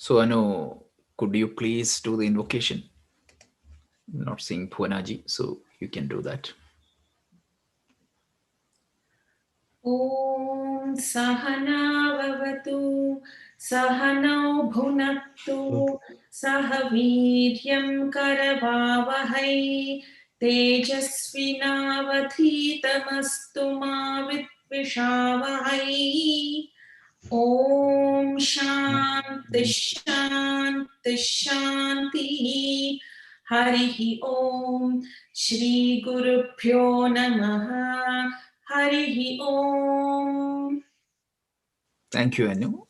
So, Anu, could you please do the invocation? I'm not seeing Bhuanaji, so you can do that. Om Sahana Vavatu Sahanau Bhunaktu Sahaviryam Karavavahai Tejasvinavadhitamastu ma Vidvishavahai. Om Shanti Shanti Shanti Harihi Om Shri Guru Pyo Namaha Harihi Om. Thank you, Anu.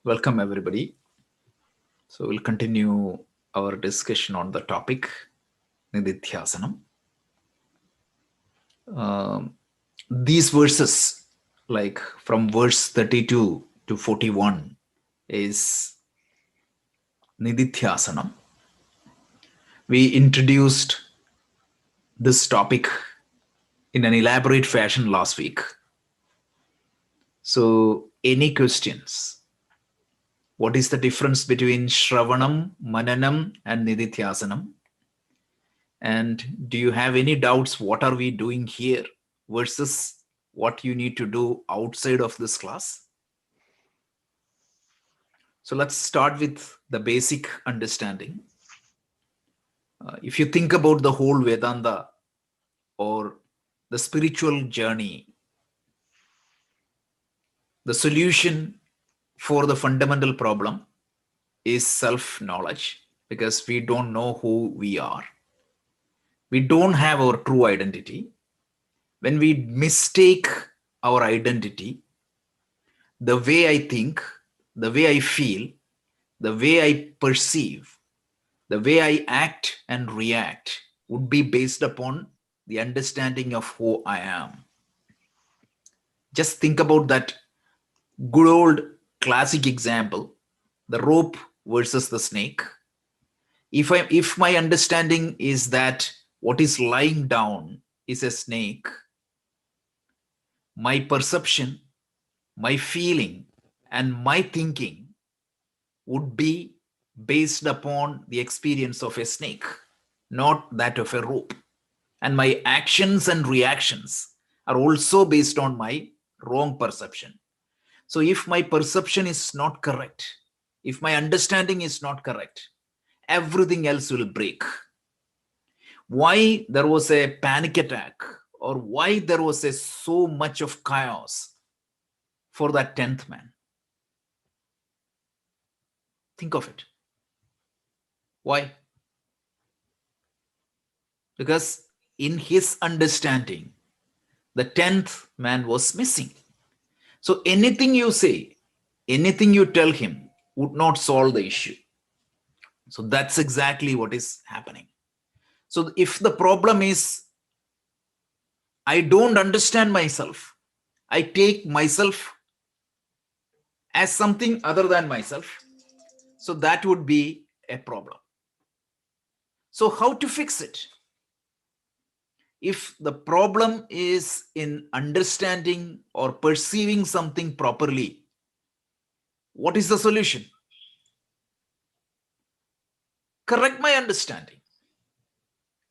Welcome, everybody. So, we'll continue our discussion on the topic Nididhyasanam. These verses, like from verse 32 to 41, is Nididhyasanam. We introduced this topic in an elaborate fashion last week. So, any questions? What is the difference between Shravanam, Mananam, and Nididhyasanam? And do you have any doubts? What are we doing here versus what you need to do outside of this class? So let's start with the basic understanding. If you think about the whole Vedanta or the spiritual journey, the solution for the fundamental problem is self-knowledge, because we don't know who we are. We don't have our true identity. When we mistake our identity, the way I think, the way I feel, the way I perceive, the way I act and react would be based upon the understanding of who I am. Just think about that good old classic example, the rope versus the snake. If my understanding is that what is lying down is a snake, my perception, my feeling, and my thinking would be based upon the experience of a snake, not that of a rope. And my actions and reactions are also based on my wrong perception. So if my perception is not correct, if my understanding is not correct, everything else will break. Why there was a panic attack, or why there was so much of chaos for that 10th man? Think of it. Why? Because in his understanding, the 10th man was missing. So anything you say, anything you tell him would not solve the issue. So that's exactly what is happening. So if the problem is, I don't understand myself, I take myself as something other than myself, so that would be a problem. So how to fix it? If the problem is in understanding or perceiving something properly, what is the solution? Correct my understanding.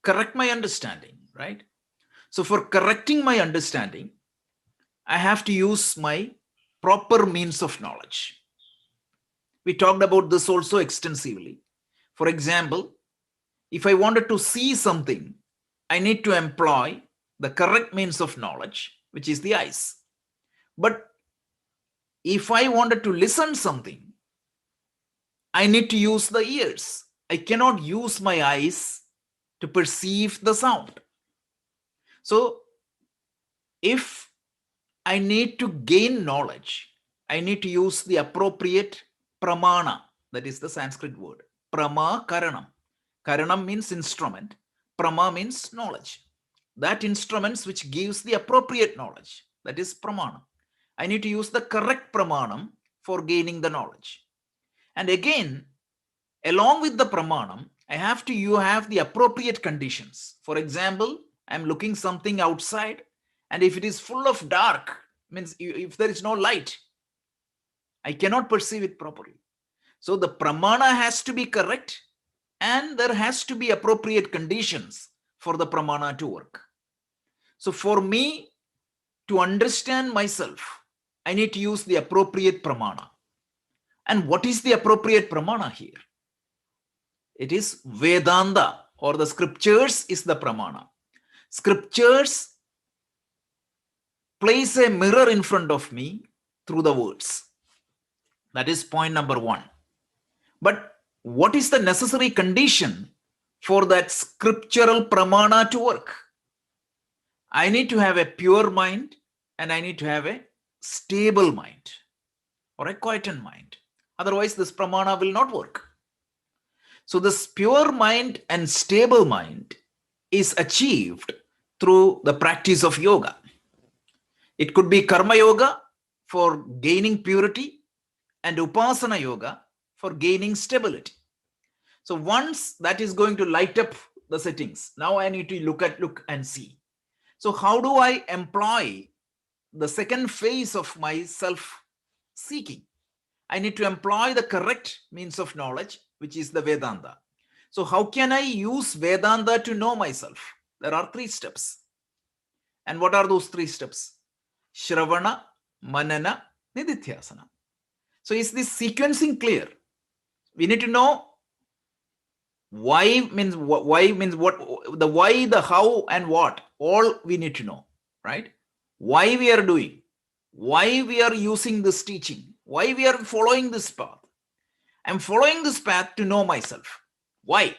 Correct my understanding, right? So for correcting my understanding, I have to use my proper means of knowledge. We talked about this also extensively. For example, if I wanted to see something, I need to employ the correct means of knowledge, which is the eyes. But if I wanted to listen something, I need to use the ears. I cannot use my eyes to perceive the sound. So if I need to gain knowledge, I need to use the appropriate pramana. That is the Sanskrit word. Prama karanam. Karanam means instrument. Prama means knowledge. That instruments which gives the appropriate knowledge. That is pramana. I need to use the correct pramanam for gaining the knowledge. And again, along with the pramanam, you have the appropriate conditions. For example, I'm looking something outside, and if it is full of dark, means if there is no light, I cannot perceive it properly. So the pramana has to be correct, and there has to be appropriate conditions for the pramana to work. So for me to understand myself, I need to use the appropriate pramana. And what is the appropriate pramana here? It is Vedanta, or the scriptures is the pramana. Scriptures place a mirror in front of me through the words. That is point number one. But what is the necessary condition for that scriptural pramana to work? I need to have a pure mind, and I need to have a stable mind or a quietened mind. Otherwise, this pramana will not work. So this pure mind and stable mind is achieved through the practice of yoga. It could be karma yoga for gaining purity, and upasana yoga for gaining stability. So once that is going to light up the settings, now I need to look and see. So how do I employ the second phase of my self-seeking? I need to employ the correct means of knowledge, which is the Vedanta. So how can I use Vedanta to know myself? There are 3 steps. And what are those 3 steps? Shravana, Manana, Nididhyasana. So is this sequencing clear? We need to know why means what, the why, the how, and what. All we need to know, right? Why we are doing, why we are using this teaching, why we are following this path. I'm following this path to know myself. Why?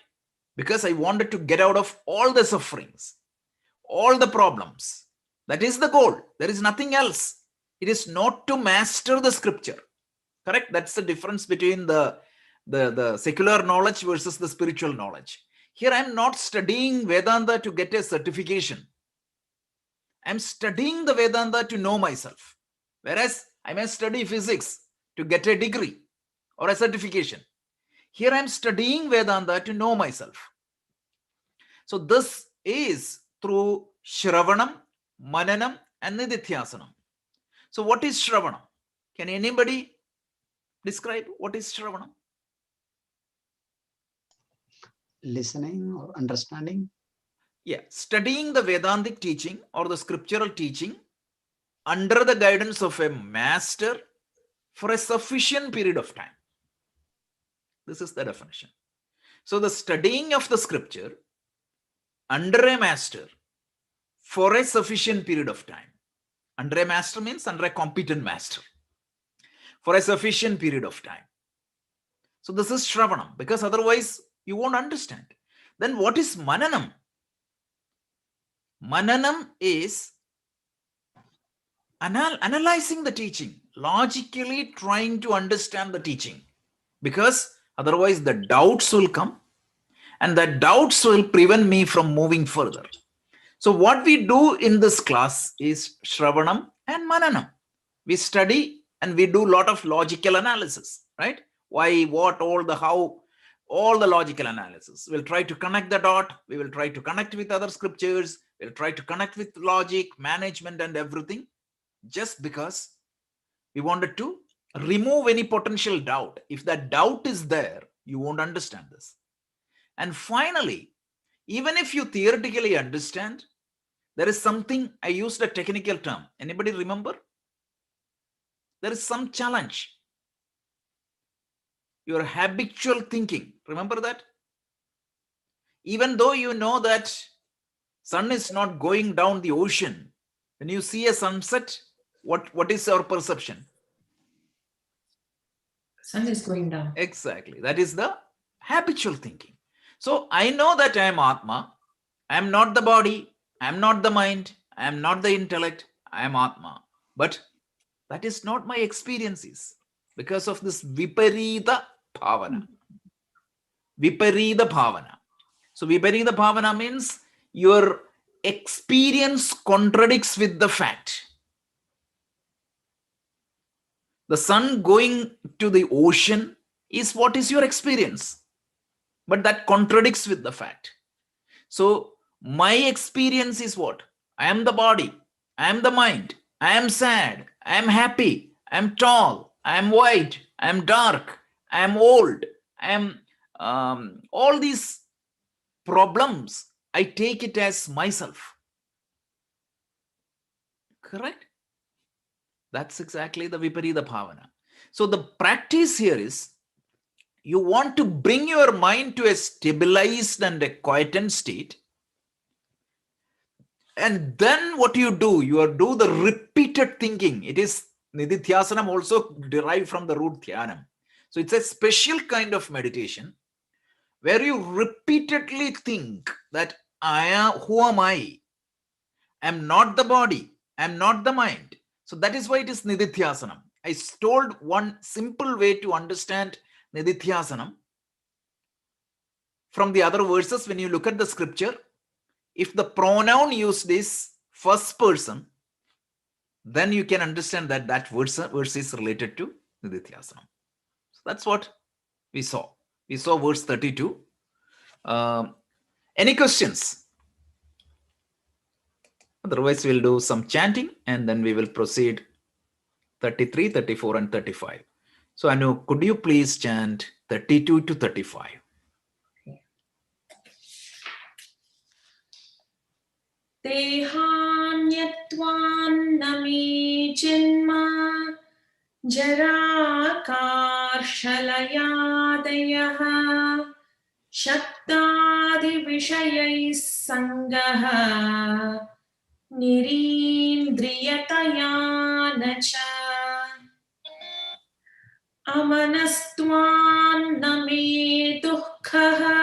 Because I wanted to get out of all the sufferings, all the problems. That is the goal. There is nothing else. It is not to master the scripture. Correct? That's the difference between the secular knowledge versus the spiritual knowledge. Here I'm not studying Vedanta to get a certification. I'm studying the Vedanta to know myself. Whereas I may study physics to get a degree or a certification. Here I'm studying Vedanta to know myself. So this is through Shravanam, Mananam, and Nididhyasanam. So what is Shravanam? Can anybody describe what is Shravanam? Listening or understanding? Yeah, studying the Vedantic teaching or the scriptural teaching under the guidance of a master for a sufficient period of time. This is the definition. So the studying of the scripture under a master for a sufficient period of time. Under a master means under a competent master. For a sufficient period of time. So this is Shravanam, because otherwise you won't understand. Then what is Mananam? Mananam is analyzing the teaching, logically trying to understand the teaching, because otherwise the doubts will come, and the doubts will prevent me from moving further. So what we do in this class is Shravanam and Mananam. We study and we do a lot of logical analysis, right? Why, what, all the how, all the logical analysis. We'll try to connect the dot. We will try to connect with other scriptures. We'll try to connect with logic, management, and everything, just because we wanted to remove any potential doubt. If that doubt is there, you won't understand this. And finally, even if you theoretically understand, there is something, I used a technical term. Anybody remember? There is some challenge. Your habitual thinking. Remember that? Even though you know that sun is not going down the ocean, when you see a sunset, what is our perception? Sun is going down. Exactly. That is the habitual thinking. So I know that I am Atma. I am not the body. I am not the mind. I am not the intellect. I am Atma. But that is not my experiences because of this Viparita Bhavana. Viparita Bhavana. So Viparita Bhavana means your experience contradicts with the fact. The sun going to the ocean is what is your experience, but that contradicts with the fact. So my experience is what? I am the body, I am the mind, I am sad, I am happy, I am tall, I am white, I am dark, I am old, I am all these problems, I take it as myself. Correct? That's exactly the Viparita Bhavana. So the practice here is, you want to bring your mind to a stabilized and a quietened state. And then what you do the repeated thinking. It is Nididhyasanam also derived from the root Dhyanam. So it's a special kind of meditation where you repeatedly think that who am I? I'm not the body. I'm not the mind. So that is why it is Nididhyasanam. I told one simple way to understand Nididhyasanam from the other verses. When you look at the scripture, if the pronoun used is first person, then you can understand that that verse is related to Nididhyasanam. So that's what we saw. We saw verse 32. Any questions? Otherwise, we'll do some chanting and then we will proceed 33, 34, and 35. So, Anu, could you please chant 32 to 35? Tehanyatvanami janma jara karshalayadayaha shaktadi vishayai sangaha nirindriyatayanacha amanastvan dukkhaha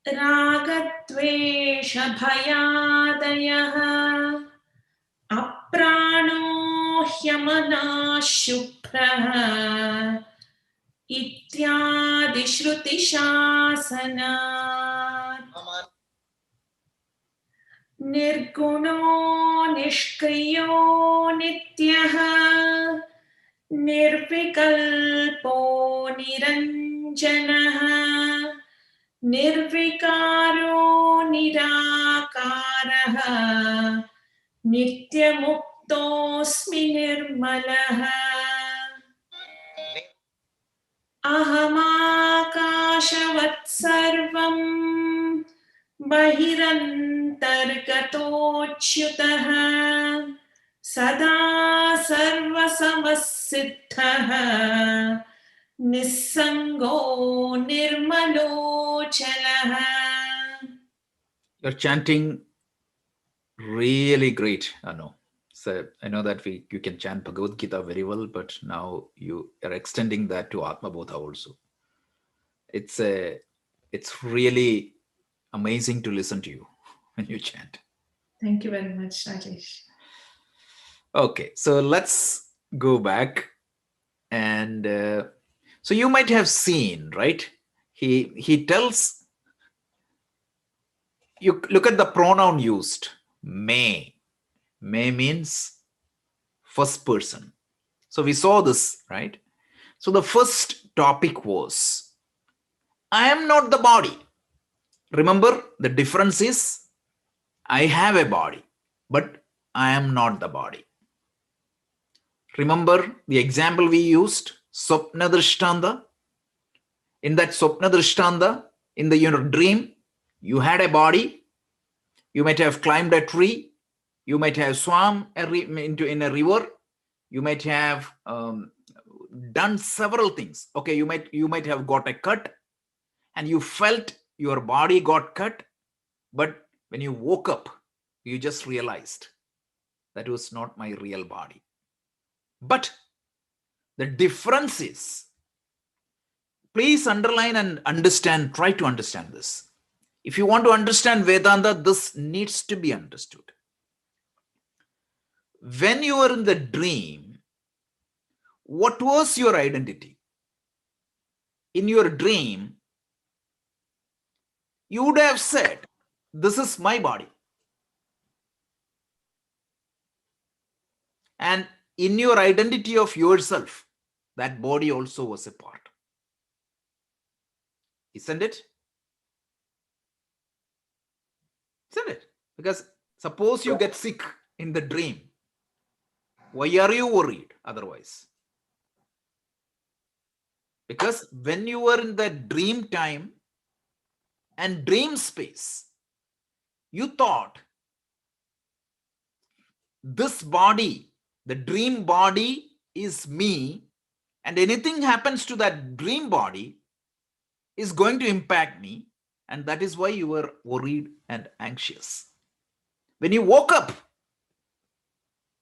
ragadveshabhayadayaha aprano hyamana shupraha ityadi shruti shasana nirguno nishkriyo nityaha nirvikalpo niranjanaha nirvikaro nirakaraha nityamuktosmi nirmalaha ahamakashavat sarvam bahirantargatochyutaha sada sarvasamassiddhaha nissango nirmalo chalaha. You're chanting really great, Anu. So I know that you can chant Bhagavad Gita very well, but now you are extending that to Atmabodha also. It's really amazing to listen to you when you chant. Thank you very much, Rajesh. Okay, so let's go back. And so you might have seen, right? He tells, you look at the pronoun used, may. May means first person. So we saw this, right? So the first topic was, I am not the body. Remember, the difference is, I have a body, but I am not the body. Remember the example we used, Swapna Drishtanta? In that Swapna Drishtanta, in your dream, you had a body. You might have climbed a tree. You might have swam in a river. You might have done several things. Okay, you might have got a cut, and you felt your body got cut. But when you woke up, you just realized that was not my real body. But the difference is, please underline and understand, try to understand this. If you want to understand Vedanta, this needs to be understood. When you were in the dream, what was your identity? In your dream, you would have said, this is my body. And in your identity of yourself, that body also was a part. Isn't it? Isn't it? Because suppose you get sick in the dream. Why are you worried otherwise? Because when you were in the dream time and dream space, you thought this body, the dream body, is me, and anything happens to that dream body is going to impact me, and that is why you were worried and anxious. When you woke up,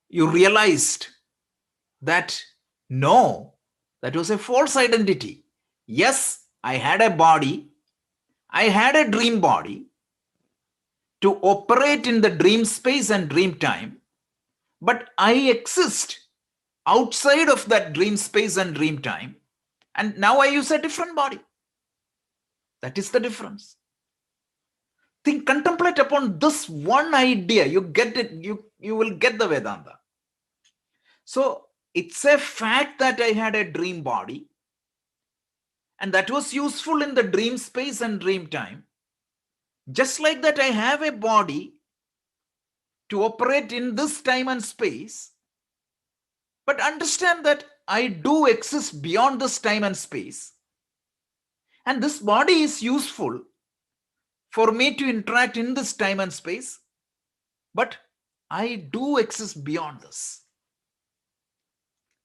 you realized that no, that was a false identity. Yes, I had a body, I had a dream body to operate in the dream space and dream time, but I exist outside of that dream space and dream time, and now I use a different body. That is the difference. Think, contemplate upon this one idea. You get it, you will get the Vedanta. So it's a fact that I had a dream body, and that was useful in the dream space and dream time. Just like that, I have a body to operate in this time and space, but understand that I do exist beyond this time and space, and this body is useful for me to interact in this time and space, but I do exist beyond this.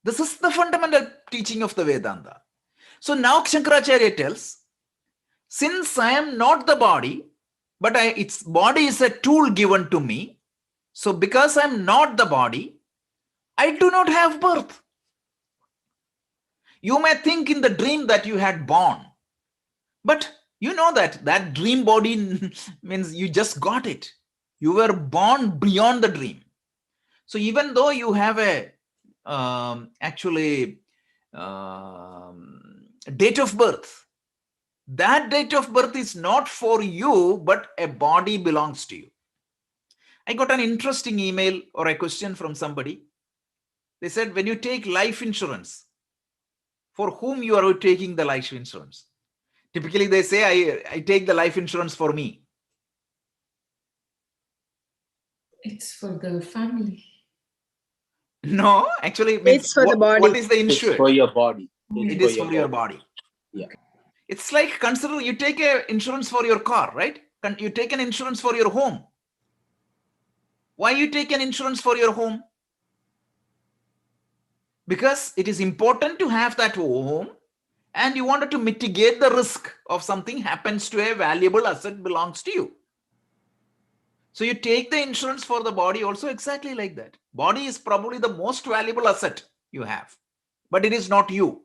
This is the fundamental teaching of the Vedanta. So now Shankaracharya tells, since I am not the body, but its body is a tool given to me, so because I am not the body, I do not have birth. You may think in the dream that you had born, but you know that dream body means you just got it. You were born beyond the dream. So even though you have a date of birth, that date of birth is not for you, but a body belongs to you. I got an interesting email or a question from somebody. They said, when you take life insurance, for whom you are taking the life insurance? Typically they say, I take the life insurance for me. It's for the family. No, actually, it means It's for the body. what is the It's insured? for your body. It is for your body. Yeah. It's like, consider you take an insurance for your car, right? You take an insurance for your home. Why you take an insurance for your home? Because it is important to have that home, and you wanted to mitigate the risk of something happens to a valuable asset belongs to you. So you take the insurance for the body also exactly like that. Body is probably the most valuable asset you have, but it is not you.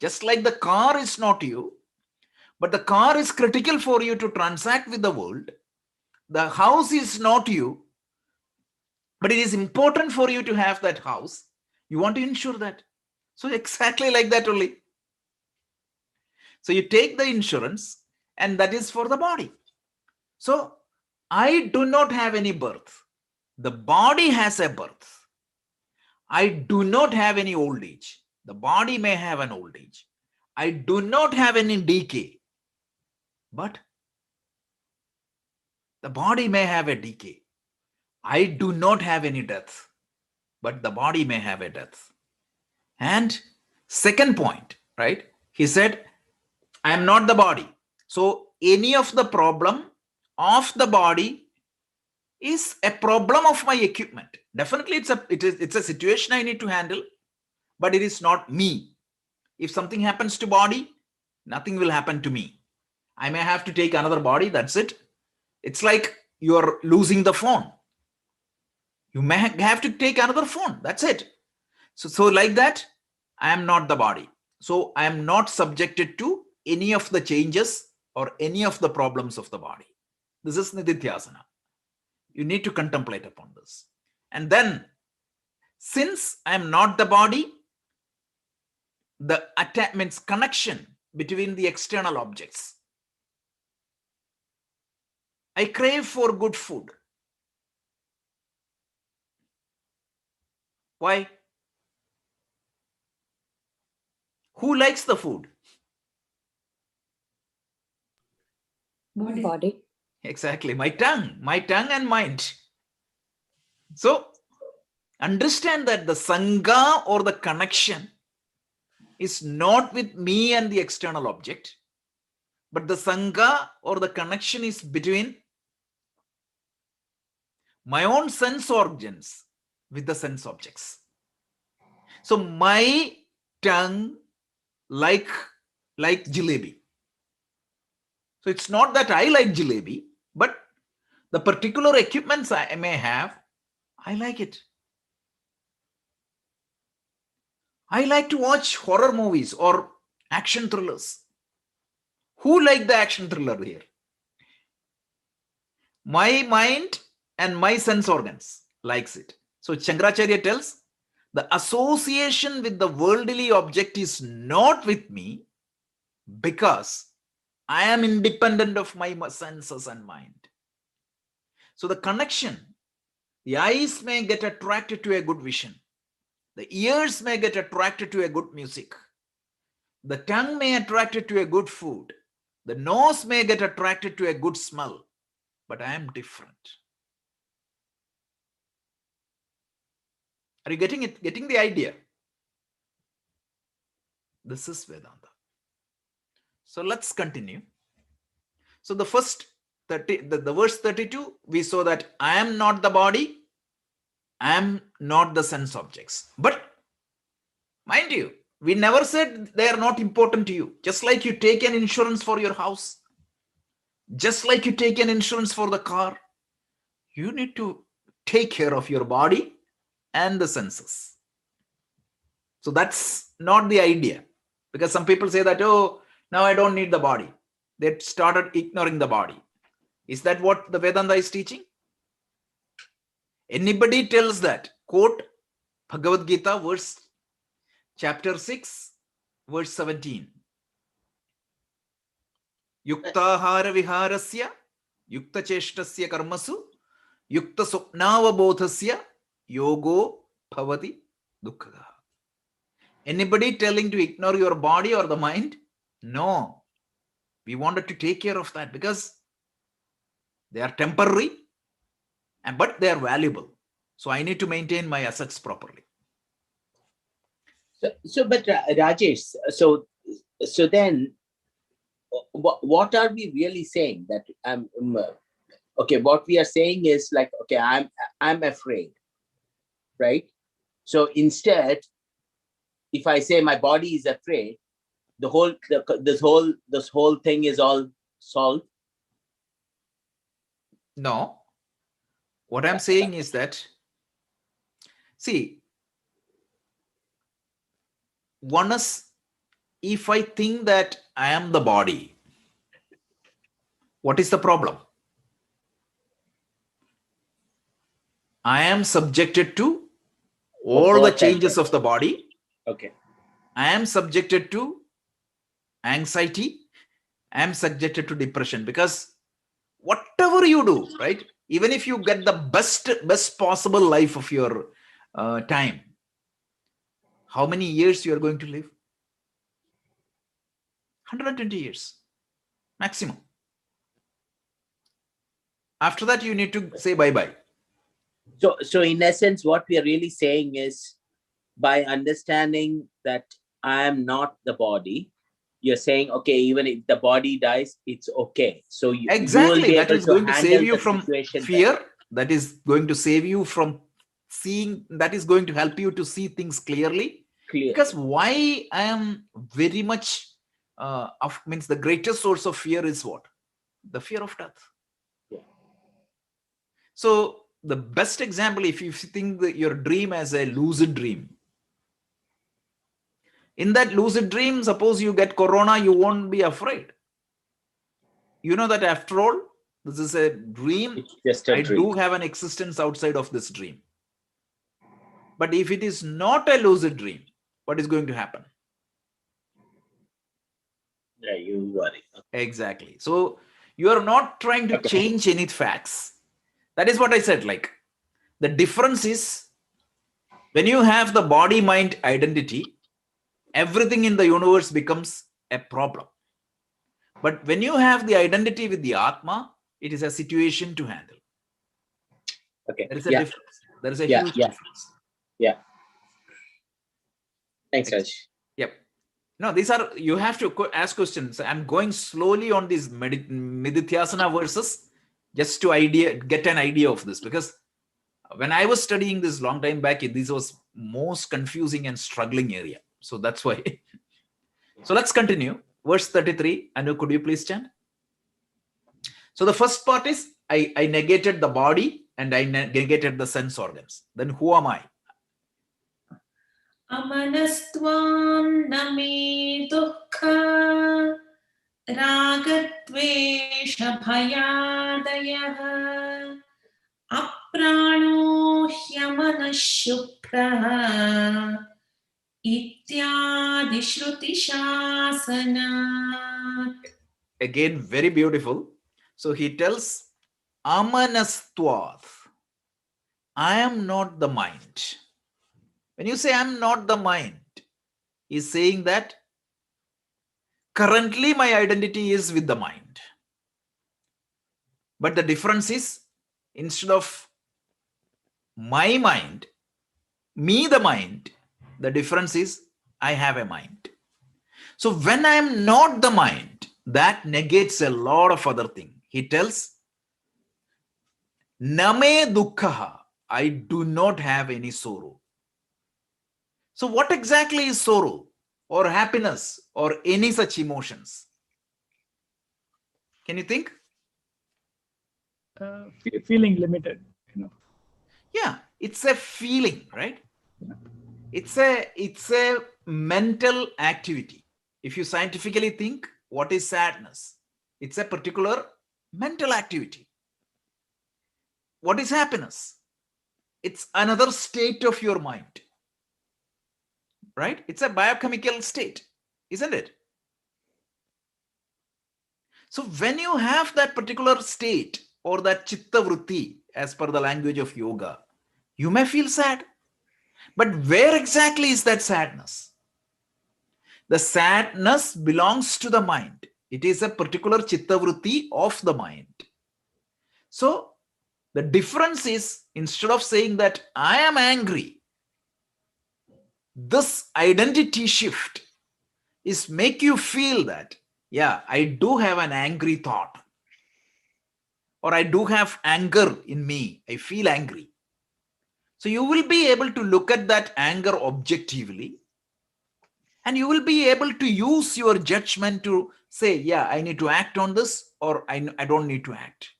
Just like the car is not you, but the car is critical for you to transact with the world. The house is not you, but it is important for you to have that house. You want to insure that. So exactly like that only. So you take the insurance, and that is for the body. So I do not have any birth. The body has a birth. I do not have any old age. The body may have an old age. I do not have any decay, but the body may have a decay. I do not have any death, but the body may have a death. And second point, right? He said, I am not the body. So any of the problem of the body is a problem of my equipment. Definitely it's a situation I need to handle, but it is not me. If something happens to body, nothing will happen to me. I may have to take another body, that's it. It's like you're losing the phone. You may have to take another phone, that's it. So like that, I am not the body. So I am not subjected to any of the changes or any of the problems of the body. This is Nididhyasana. You need to contemplate upon this. And then, since I am not the body, the attachments, connection between the external objects. I crave for good food. Why? Who likes the food? Body. Exactly, my tongue and mind. So understand that the sangha or the connection is not with me and the external object, but the sangha or the connection is between my own sense organs with the sense objects. So my tongue like jalebi. So it's not that I like jalebi, but the particular equipments I may have, I like it. I like to watch horror movies or action thrillers. Who like the action thriller here? My mind and my sense organs likes it. So Shankaracharya tells, the association with the worldly object is not with me because I am independent of my senses and mind. So the connection, the eyes may get attracted to a good vision. The ears may get attracted to a good music. The tongue may attracted to a good food. The nose may get attracted to a good smell. But I am different. Are you getting it? Getting the idea? This is Vedanta. So let's continue. So the first 30, the verse 32, we saw that I am not the body, I am not the sense objects. But mind you, we never said they are not important to you. Just like you take an insurance for your house, just like you take an insurance for the car, you need to take care of your body and the senses. So that's not the idea. Because some people say that, oh, now I don't need the body. They started ignoring the body. Is that what the Vedanta is teaching? Anybody tells that, quote Bhagavad Gita, chapter 6, verse 17. Yuktahara viharasya, yukta cheshtasya karmasu, yukta swapnavabodhasya, yogo bhavati dukkha. Anybody telling to ignore your body or the mind? No. We wanted to take care of that because they are temporary, but they are valuable. So I need to maintain my assets properly. But Rajesh, so then, what are we really saying? That okay, what we are saying is like, okay, I'm afraid, right? So instead, if I say my body is afraid, this whole thing is all solved. No. What I'm saying is that, see, one is, if I think that I am the body, what is the problem? I am subjected to all the changes of the body. Okay. I am subjected to anxiety. I am subjected to depression because whatever you do, right? Even if you get the best possible life of your time, how many years you are going to live? 120 years maximum. After that, you need to say bye-bye. So in essence, what we are really saying is, by understanding that I am not the body, you're saying, okay, even if the body dies, it's okay. So you will be That able is to going to save handle you the from situation fear. better. That is going to save you from seeing. That is going to help you to see things clearly. Clear. Because why I am very much means the greatest source of fear is what? The fear of death. Yeah. So the best example, if you think that your dream as a lucid dream, in that lucid dream, suppose you get corona, you won't be afraid. You know that after all, this is a dream. It's just a dream. I do have an existence outside of this dream. But if it is not a lucid dream, what is going to happen? Yeah, you worry. Okay. Exactly. So you are not trying to change any facts. That is what I said. Like, the difference is when you have the body-mind identity, everything in the universe becomes a problem. But when you have the identity with the Atma, it is a situation to handle. Okay. There is a difference. There is a huge difference. Yeah. Thanks, Raj. Yep. No, these are, you have to ask questions. I'm going slowly on these Nididhyasana verses just to get an idea of this, because when I was studying this long time back, this was most confusing and struggling area. So that's why. So let's continue. Verse 33. Anu, could you please stand? So the first part is I negated the body and I negated the sense organs. Then who am I? Amanastvam name dukkha ragadvesha bhayadayah aprano hyamanashupraha ityadi shruti shasanat. Again, very beautiful. So he tells Amanastvat. I am not the mind. When you say I'm not the mind, he's saying that currently my identity is with the mind. But the difference is, instead of my mind, me the mind, the difference is I have a mind. So when I am not the mind, that negates a lot of other things. He tells, Name dukkha, I do not have any sorrow. So what exactly is sorrow or happiness or any such emotions? Can you think? Feeling limited, Yeah, it's a feeling, right? It's a mental activity. If you scientifically think, what is sadness? It's a particular mental activity. What is happiness? It's another state of your mind, right? It's a biochemical state, isn't it? So when you have that particular state or that chitta vritti, as per the language of yoga, you may feel sad. But where exactly is that sadness? The sadness belongs to the mind. It is a particular chitta vritti of the mind. So the difference is, instead of saying that I am angry, this identity shift is make you feel that, yeah, I do have an angry thought, or I do have anger in me. I feel angry. So you will be able to look at that anger objectively, and you will be able to use your judgment to say, yeah, I need to act on this, or I don't need to act.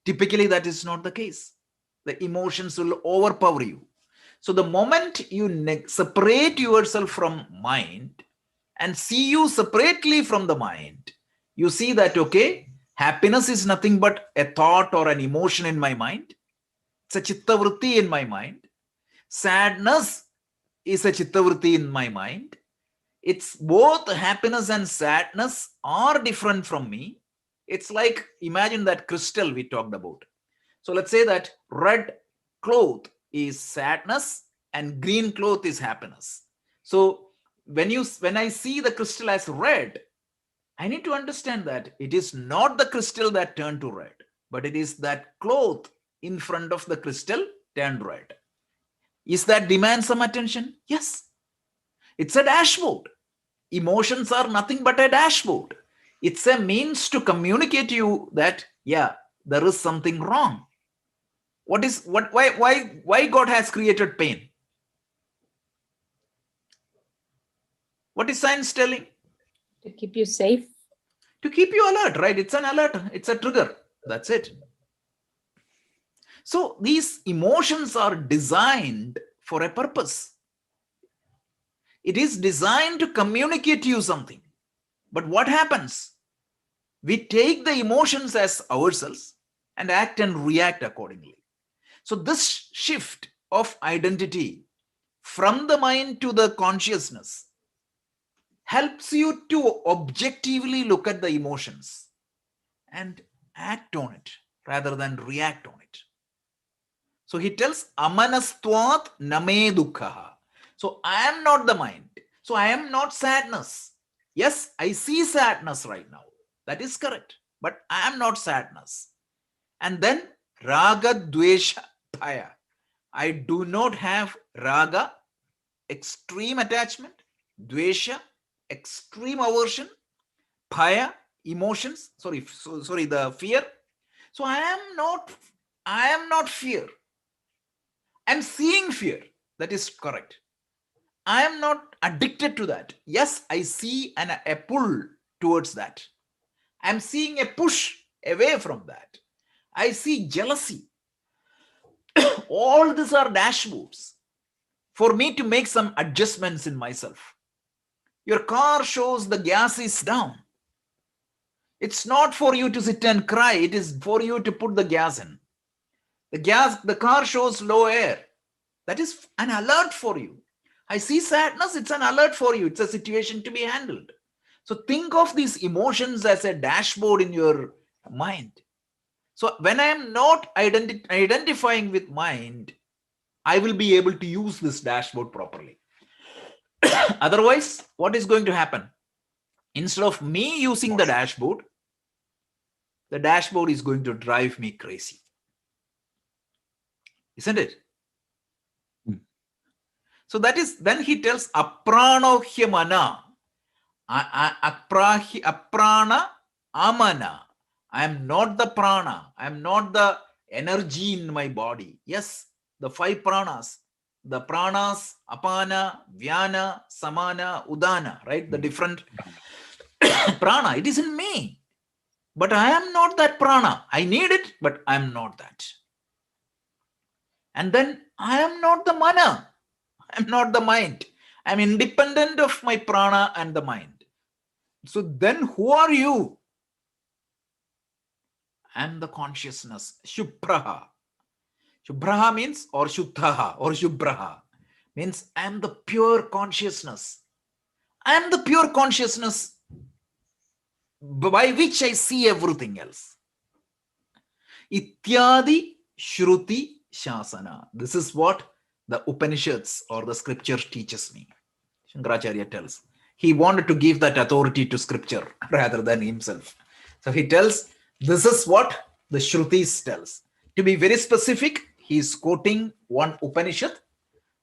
Typically, that is not the case. The emotions will overpower you. So the moment you separate yourself from mind and see you separately from the mind, you see that, okay, happiness is nothing but a thought or an emotion in my mind. It's a chitta vritti in my mind. Sadness is a chitta vritti in my mind. It's both happiness and sadness are different from me. It's like, imagine that crystal we talked about. So let's say that red cloth is sadness and green cloth is happiness. So when I see the crystal as red, I need to understand that it is not the crystal that turned to red, but it is that cloth in front of the crystal turned red. Is that demand some attention? Yes. It's a dashboard. Emotions are nothing but a dashboard. It's a means to communicate to you that, yeah, there is something wrong. Why God has created pain? What is science telling? To keep you safe. To keep you alert, right? It's an alert. It's a trigger. That's it. So these emotions are designed for a purpose. It is designed to communicate to you something. But what happens? We take the emotions as ourselves and act and react accordingly. So this shift of identity from the mind to the consciousness helps you to objectively look at the emotions and act on it rather than react on it. So he tells, Amanastvat name dukkha. So I am not the mind. So I am not sadness. Yes, I see sadness right now. That is correct. But I am not sadness. And then raga dvesha bhaya. I do not have raga, extreme attachment, dvesha, extreme aversion, bhaya, emotions, the fear. So I am not fear. I'm seeing fear. That is correct. I am not addicted to that. Yes, I see a pull towards that. I'm seeing a push away from that. I see jealousy. All these are dashboards for me to make some adjustments in myself. Your car shows the gas is down. It's not for you to sit and cry. It is for you to put the gas in. The car shows low air. That is an alert for you. I see sadness. It's an alert for you. It's a situation to be handled. So think of these emotions as a dashboard in your mind. So when I am not identifying with mind, I will be able to use this dashboard properly. Otherwise, what is going to happen? Instead of me using the dashboard is going to drive me crazy. Isn't it? So that is, then he tells apranohyamana. Aprana amana. I am not the prana. I am not the energy in my body. Yes, the 5 pranas. The pranas, apana, vyana, samana, udana, right? The different prana. It is in me. But I am not that prana. I need it, but I am not that. And then I am not the mana. I am not the mind. I am independent of my prana and the mind. So then who are you? I am the consciousness. Shubhraha. Shubhraha means, or Shuddhaha, or Shubhraha means I am the pure consciousness. I am the pure consciousness by which I see everything else. Ityadi Shruti Shasana. This is what the Upanishads or the scripture teaches me. Shankaracharya tells. He wanted to give that authority to scripture rather than himself. So he tells, this is what the Shrutis tells. To be very specific, he is quoting one Upanishad,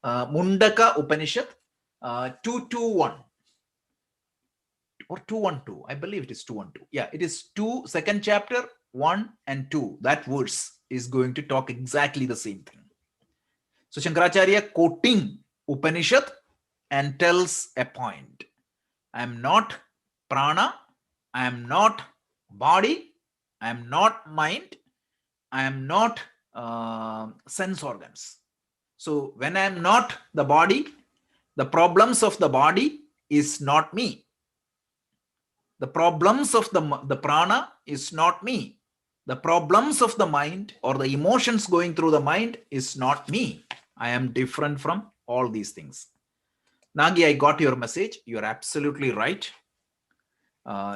Mundaka Upanishad, 221 or 212. I believe it is 212. Yeah, it is 2nd chapter, 1 and 2. That verse is going to talk exactly the same thing. So Shankaracharya quoting Upanishad and tells a point. I am not prana. I am not body. I am not mind. I am not sense organs. So when I am not the body, the problems of the body is not me. The problems of the prana is not me. The problems of the mind or the emotions going through the mind is not me. I am different from all these things. Nagi, I got your message. You are absolutely right.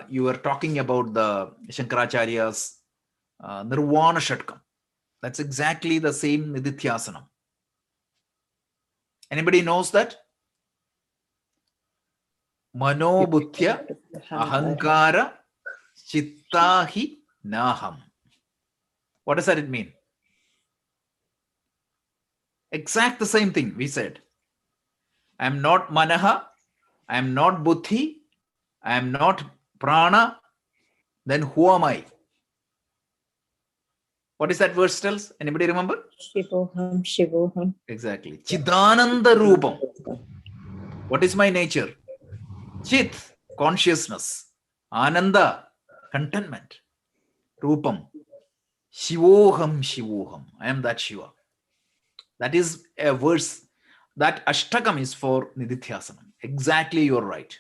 You were talking about the Shankaracharya's Nirvana Shatkam. That's exactly the same Nidithyasanam. Anybody knows that? Manobuddhya ahankara chittahi naham. What does that mean? Exact the same thing we said. I am not manaha. I am not buddhi. I am not prana. Then who am I? What is that verse tells? Anybody remember? Shivoham, Shivoham. Exactly. Chidananda Rupam. What is my nature? Chit, consciousness. Ananda, contentment. Rupam. Shivoham, Shivoham. I am that Shiva. That is a verse. That Ashtakam is for Nidithyasanam. Exactly, you're right.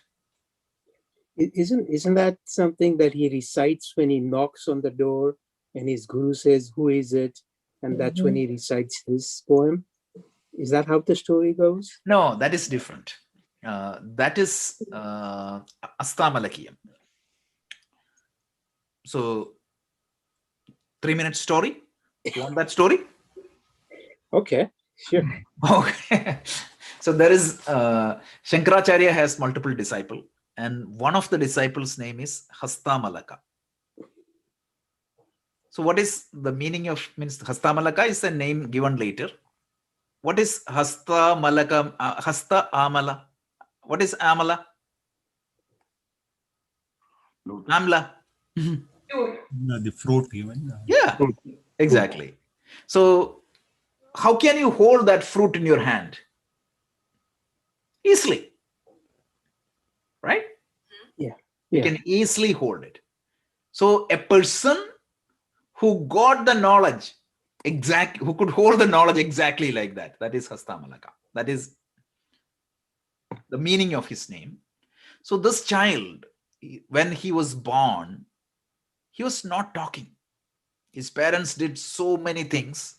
Isn't that something that he recites when he knocks on the door and his guru says, "Who is it?" And that's when he recites his poem? Is that how the story goes? No, that is different. That is Astamalakiyam. So, 3-minute story. You want that story? Okay, sure. Okay. So there is Shankaracharya has multiple disciples, and one of the disciples' name is Hastamalaka. So what is the meaning of, means Hastamalaka is a name given later. What is Hastamalaka? Hasta Amala. What is Amala? Amla. The fruit even. Yeah, exactly. So how can you hold that fruit in your hand? Easily, right? Yeah. You can easily hold it. So a person who got the knowledge who could hold the knowledge exactly like that, that is Hastamalaka. That is the meaning of his name. So this child, when he was born, he was not talking. His parents did so many things.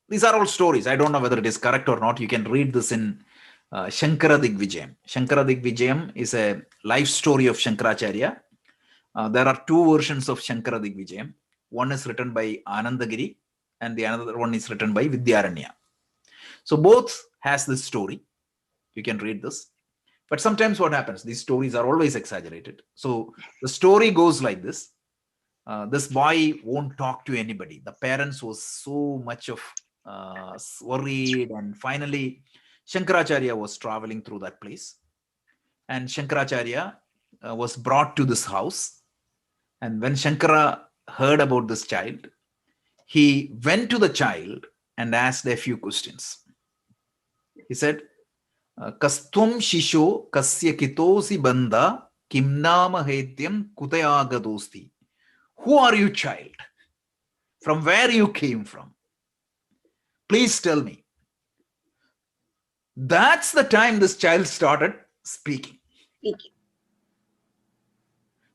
These are all stories. I don't know whether it is correct or not. You can read this in Shankara Digvijayam. Shankara Digvijayam is a life story of Shankaracharya. There are two versions of Shankara Digvijayam. One is written by Anandagiri and the other one is written by Vidyaranya. So both has this story. You can read this. But sometimes what happens, these stories are always exaggerated. So the story goes like this. This boy won't talk to anybody. The parents was so much of worried, and finally Shankaracharya was traveling through that place, and Shankaracharya was brought to this house. And when Shankara heard about this child, he went to the child and asked a few questions. He said, Kastvam shisho kasya kitosi banda kimnama hetyam kutayagadosti. Who are you, child? From where you came from? Please tell me. That's the time this child started speaking.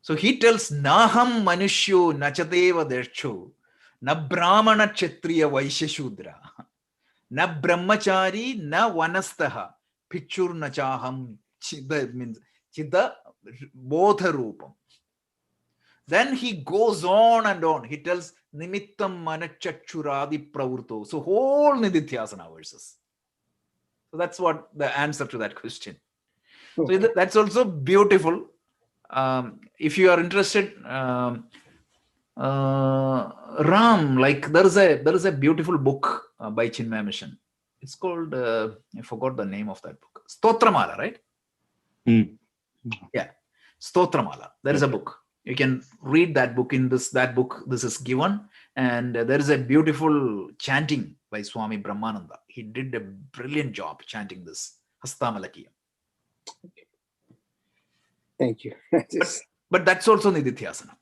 So he tells, Naham manushyo nachadeva dercho, na brahmana kshatriya vaishya shudra, na brahmachari na vanastaha, pichur nachaham chida, means chida bodha rupam. Then he goes on and on. He tells nimittam manachachuradi pravurto. So whole Nididhyasana verses. So that's what the answer to that question. So that's also beautiful. If you are interested, Ram, like there is a beautiful book by Chinmaya Mission. It's called I forgot the name of that book. Stotramala, right? Yeah, Stotramala. There is a book. You can read that book. In that book, this is given, and there is a beautiful chanting by Swami Brahmananda. He did a brilliant job chanting this Hastamalakiyam. Thank you. But that's also Nididhyasana.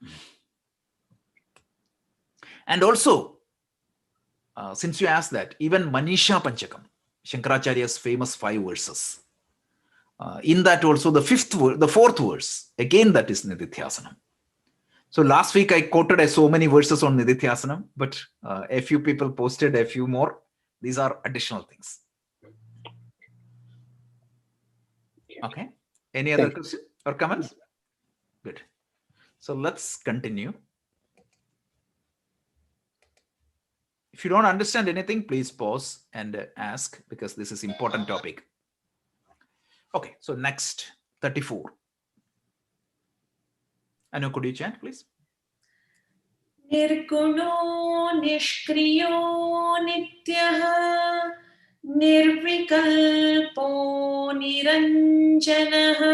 And also, since you asked that, even Manisha Panchakam, Shankaracharya's famous 5 verses, in that also the 4th verse, again that is Nididhyasana. So last week I quoted so many verses on Nididhyasana, but a few people posted a few more. These are additional things. Okay. Any other questions or comments? Good. So let's continue. If you don't understand anything, please pause and ask, because this is important topic. Okay, so next 34. Anu, could you chant, please? Nirguno nishkriyo nityaha nirvikalpo niranjanaha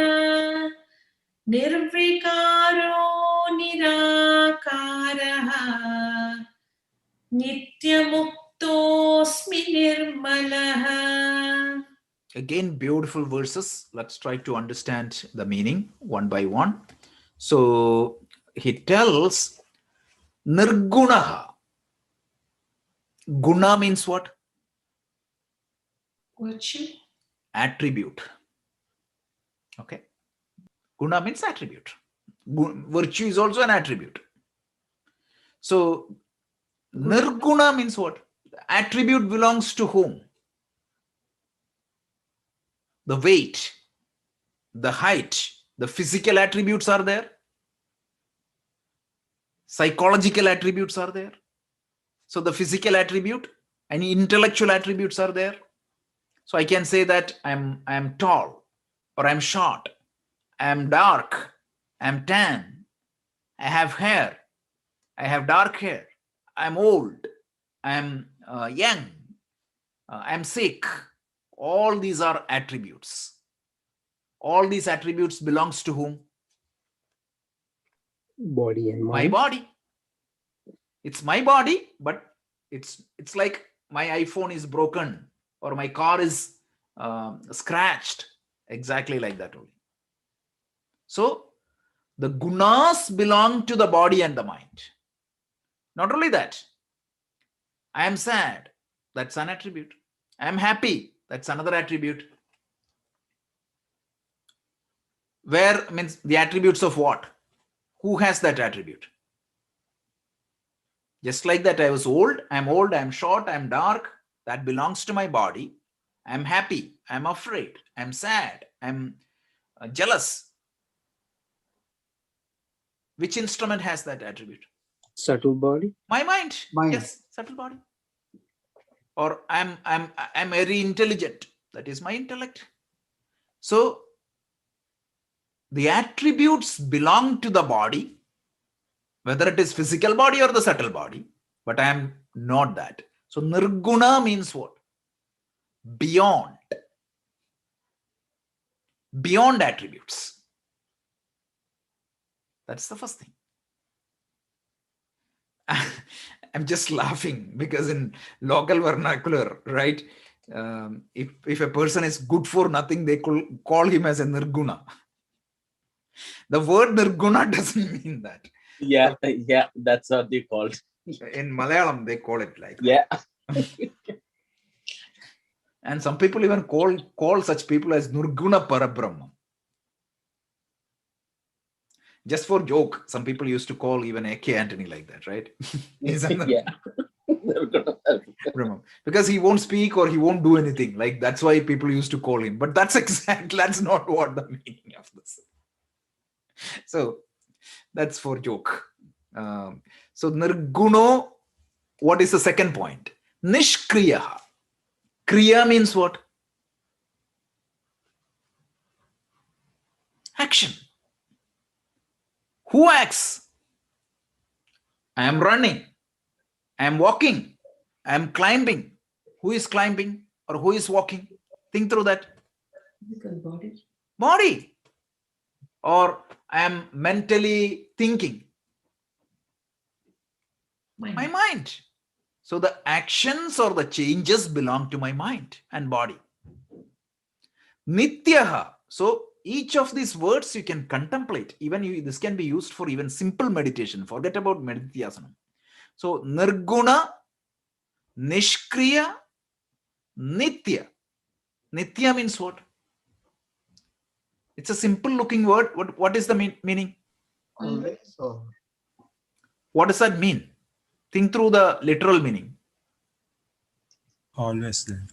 nirvikaro nirakaraha nityamuktosmi nirmalaha. Again, beautiful verses. Let's try to understand the meaning one by one. So he tells Nirgunaha. Guna means what? Virtue. Attribute. Okay. Guna means attribute. Virtue is also an attribute. So Nirguna means what? The attribute belongs to whom? The weight, the height, the physical attributes are there. Psychological attributes are there. So the physical attribute and intellectual attributes are there. So I can say that I'm tall, or I'm short, I'm dark, I'm tan, I have hair, I have dark hair, I'm old, I'm young, I'm sick. All these are attributes. All these attributes belongs to whom? body and My mind. body. It's my body, but it's like my iPhone is broken or my car is scratched. Exactly like that only. So the gunas belong to the body and the mind. Not only that, I am sad. That's an attribute. I am happy. That's another attribute. Where means the attributes of what? Who has that attribute? Just like that, I was old, I'm short, I'm dark. That belongs to my body. I'm happy, I'm afraid, I'm sad, I'm jealous. Which instrument has that attribute? Subtle body. My mind. Mind. Yes, subtle body. Or I'm very intelligent. That is my intellect. So the attributes belong to the body, whether it is physical body or the subtle body, but I am not that. So nirguna means what? Beyond attributes. That's the first thing. I'm just laughing because in local vernacular, right? If a person is good for nothing, they call him as a nirguna. The word nirguna doesn't mean that. Yeah, yeah, that's what they called. In Malayalam, they call it like that. Yeah. And some people even call such people as Nirguna Parabrahma. Just for joke, some people used to call even A.K. Antony like that, right? Yeah. Because he won't speak or he won't do anything. Like that's why people used to call him. But that's not what the meaning of this. So that's for joke. So Nirguno, what is the second point? Nishkriya. Kriya means what? Action. Who acts? I am running. I am walking. I am climbing. Who is climbing or who is walking? Think through that. Body. Or I am mentally thinking. My mind. So the actions or the changes belong to my mind and body. Nityaha. So each of these words you can contemplate. Even this can be used for even simple meditation. Forget about medityasana. So nirguna, nishkriya, nitya. Nitya means what? It's a simple looking word. What is the meaning? Always or What does that mean? Think through the literal meaning. Always there.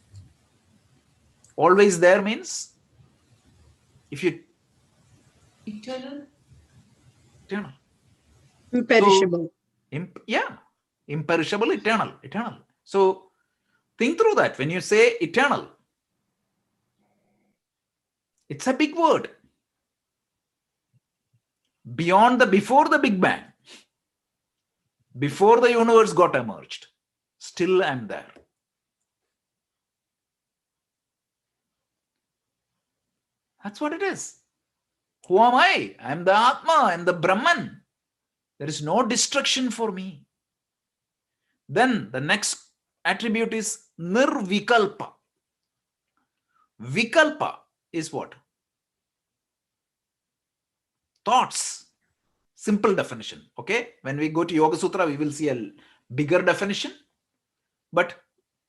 Always there means if you Eternal. eternal. Imperishable. Imperishable, eternal. So think through that. When you say eternal, it's a big word. Before the Big Bang, before the universe got emerged, still I'm there. That's what it is. Who am I? I'm the Atma, I'm the Brahman. There is no destruction for me. Then the next attribute is Nirvikalpa. Vikalpa is what? Thoughts. Simple definition. Okay. When we go to Yoga Sutra, we will see a bigger definition. But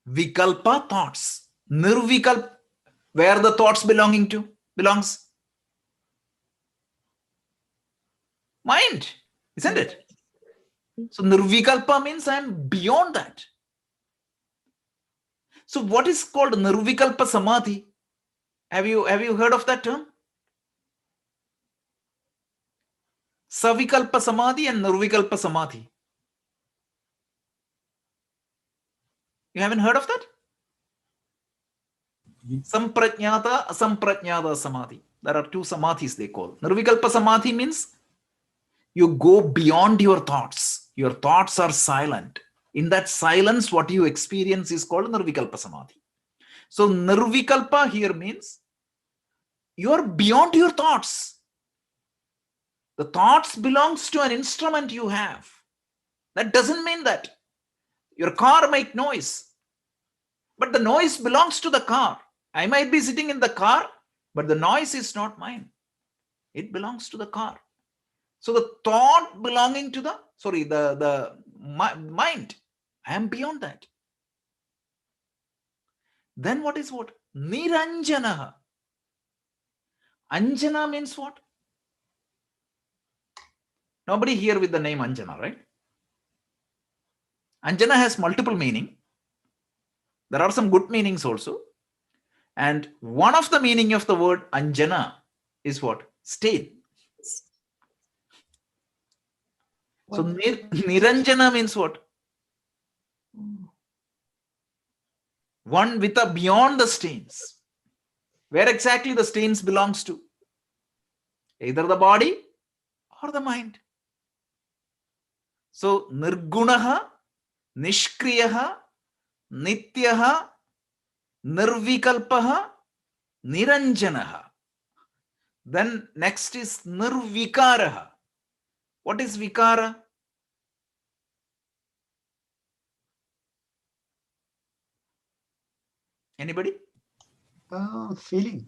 Vikalpa, thoughts. Nirvikalpa, where the thoughts belongs? Mind, isn't it? So Nirvikalpa means I am beyond that. So what is called Nirvikalpa Samadhi? Have you heard of that term? Savikalpa Samadhi and Nirvikalpa Samadhi. You haven't heard of that? Samprajnata, Asamprajnata Samadhi. There are two Samadhis they call. Nirvikalpa Samadhi means you go beyond your thoughts. Your thoughts are silent. In that silence, what you experience is called Nirvikalpa Samadhi. So Nirvikalpa here means you are beyond your thoughts. The thoughts belongs to an instrument you have. That doesn't mean that your car make noise, but the noise belongs to the car. I might be sitting in the car, but the noise is not mine. It belongs to the car. So the thought belonging to the mind, I am beyond that. Then what is what? Niranjana. Anjana means what? Nobody here with the name Anjana, right? Anjana has multiple meaning. There are some good meanings also. And one of the meaning of the word Anjana is what? Stain. So Niranjana means what? One with a beyond the stains. Where exactly the stains belongs to? Either the body or the mind. So Nirgunaha, Nishkriyaha, Nityaha, Nirvikalpaha, Niranjanaha. Then next is Nirvikaraha. What is Vikara? Anybody? Feeling.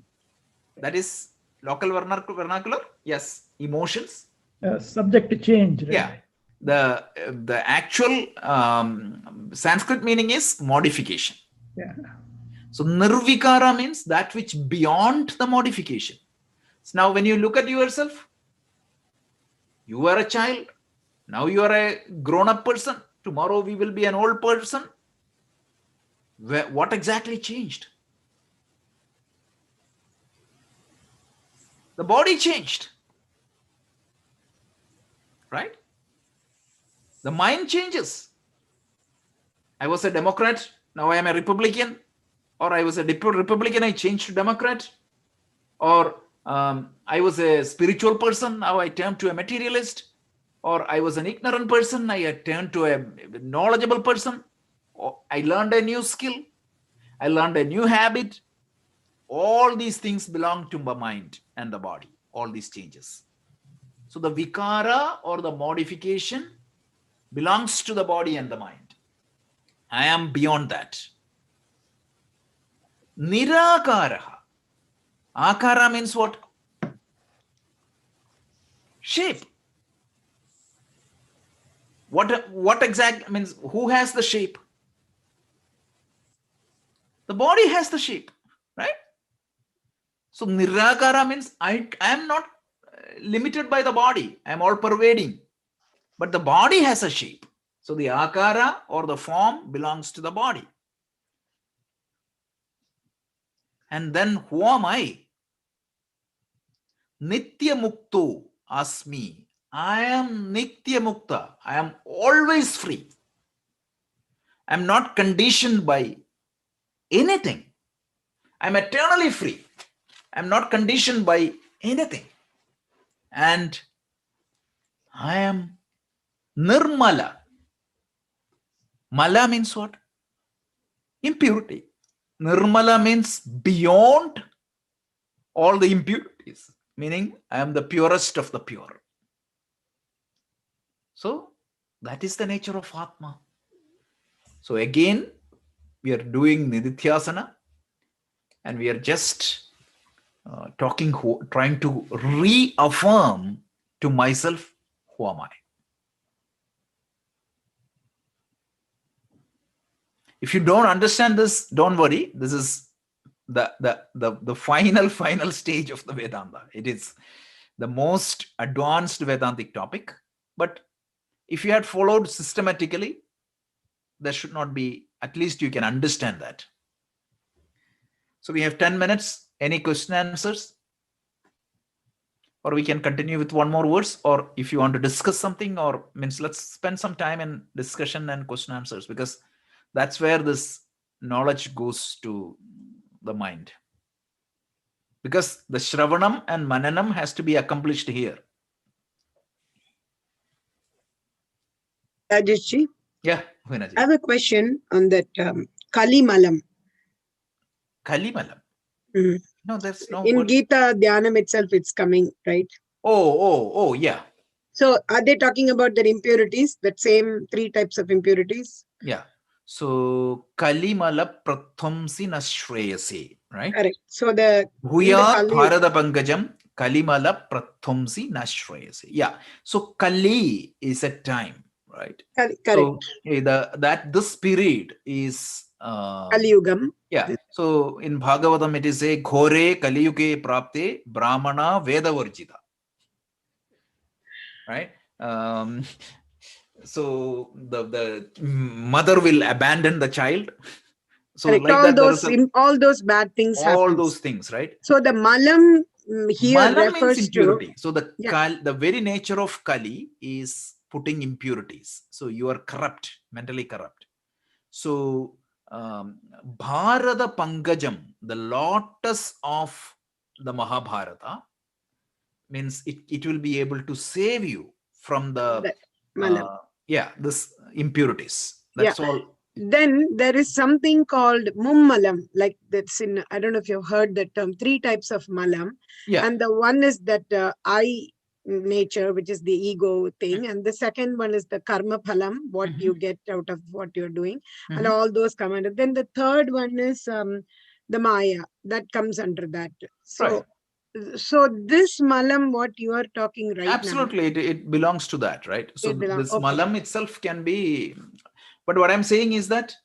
That is local vernacular? Yes. Emotions? Subject to change, right? Yeah. The actual Sanskrit meaning is modification. Yeah. So Nirvikara means that which beyond the modification. So now when you look at yourself, you are a child. Now you are a grown-up person. Tomorrow we will be an old person. What exactly changed? The body changed. Right? The mind changes. I was a Democrat. Now I am a Republican. Or I was a Republican. I changed to Democrat. Or I was a spiritual person. Now I turned to a materialist. Or I was an ignorant person. I turned to a knowledgeable person. Or I learned a new skill. I learned a new habit. All these things belong to the mind and the body. All these changes. So the vikara or the modification belongs to the body and the mind. I am beyond that. Nirakaraha. Akara means what? Shape. What exact means? Who has the shape? The body has the shape, right? So Nirakara means I am not limited by the body. I am all pervading. But the body has a shape. So the akara or the form belongs to the body. And then who am I? Nitya Mukto Asmi. I am Nitya Mukta. I am always free. I am not conditioned by anything. I am eternally free. I am not conditioned by anything. And I am Nirmala. Mala means what? Impurity. Nirmala means beyond all the impurities, meaning I am the purest of the pure. So that is the nature of Atma. So again, we are doing Nidithyasana and we are just trying to reaffirm to myself, who am I? If you don't understand this, don't worry. This is the final stage of the Vedanta. It is the most advanced Vedantic topic. But if you had followed systematically, there should not be, at least you can understand that. So we have 10 minutes. Any question answers? Or we can continue with one more verse, or if you want to discuss something, or means let's spend some time in discussion and question answers, because that's where this knowledge goes to the mind. Because the Shravanam and Mananam has to be accomplished here. Rajeshji, Yeah, I have a question on that Kalimalam. Kalimalam. Mhm. No, there's no In word. Gita Dhyanam itself, it's coming, right? Oh, yeah. So are they talking about the impurities, that same 3 types of impurities? Yeah. So Kalimala Prathomsi Nashreyase, right? Correct. So the Bhuya Kali, Bharada Pankajam Kalimala Prathomsi Nashreyase. Yeah. So Kali is a time, right? correct. So this period is Kali Yugam. yeah. So in Bhagavatam it is a Ghore Kaliyuge Prapte Brahmana Vedavarjita. Right? So the mother will abandon the child. So Correct. like that, there is All those bad things all happen. those things, right? So the malam here Malam means refers to impurity. So the very nature of Kali is putting impurities. So you are corrupt, mentally corrupt. So Bharata Pankajam, the lotus of the Mahabharata, means it will be able to save you from the malam. this impurities. That's all. Then there is something called mummalam, like that's in, I don't know if you've heard that term, 3 types of malam. Yeah. And the one is that I nature, which is the ego thing. And the second one is the karma phalam, what you get out of what you're doing. And all those come under. Then the third one is the maya, that comes under that. So, Right. so this malam, what you are talking right Absolutely, now. it belongs to that, right? So this Okay. malam itself can be, but what I'm saying is that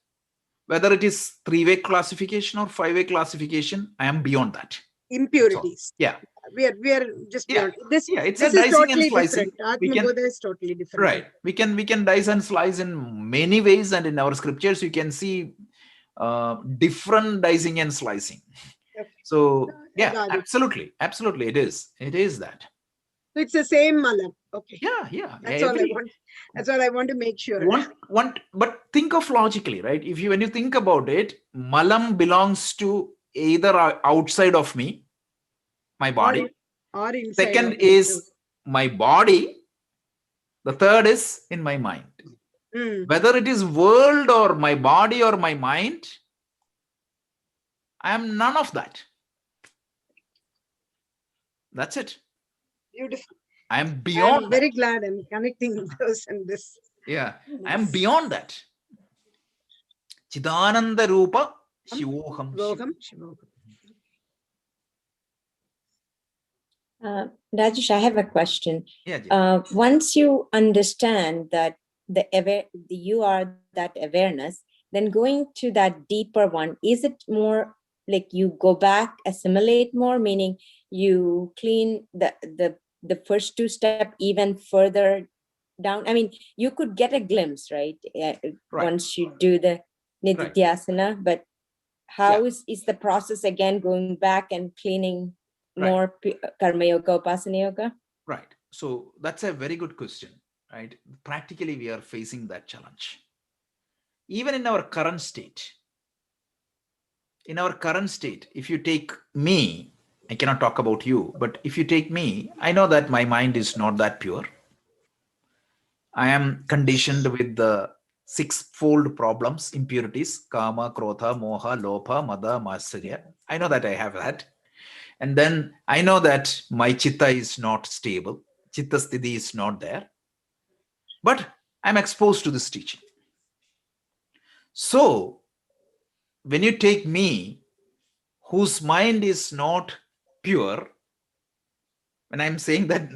whether it is 3-way classification or 5-way classification, I am beyond that. Impurities. Yeah. We are just beyond. This it's this a is dicing and totally slicing. different. We can, Atmabodha is totally different. right. We can dice and slice in many ways, and in our scriptures you can see different dicing and slicing. Okay. So I got it. absolutely it is that. So it's the same malam. Okay. Yeah. That's all I want. That's all I want to make sure. But think of logically, right? When you think about it, malam belongs to either outside of me, my body, or inside. second is my body, the third is in my mind. Whether it is world or my body or my mind, I am none of that. That's it. Beautiful. I am beyond. I'm very glad I'm connecting those and this. Yeah, I am beyond that. Chidananda Rupa Shivoham. Rajesh, I have a question. Yeah, once you understand that you are that awareness, then going to that deeper one, is it more like you go back, assimilate more, meaning you clean the first 2 steps even further down? I mean, you could get a glimpse, right? Once you do the Nididhyasana, but how is the process again going back and cleaning more Karma Yoga, Upasana Yoga? Right. So that's a very good question, right? Practically, we are facing that challenge. Even in our current state, if you take me, I cannot talk about you, but if you take me, I know that my mind is not that pure. I am conditioned with the 6-fold problems, impurities, kama, krodha, moha, lobha, mada, matsarya. I know that I have that. And then I know that my chitta is not stable. Chitta sthiti is not there. But I'm exposed to this teaching. So when you take me, whose mind is not pure, when I'm saying that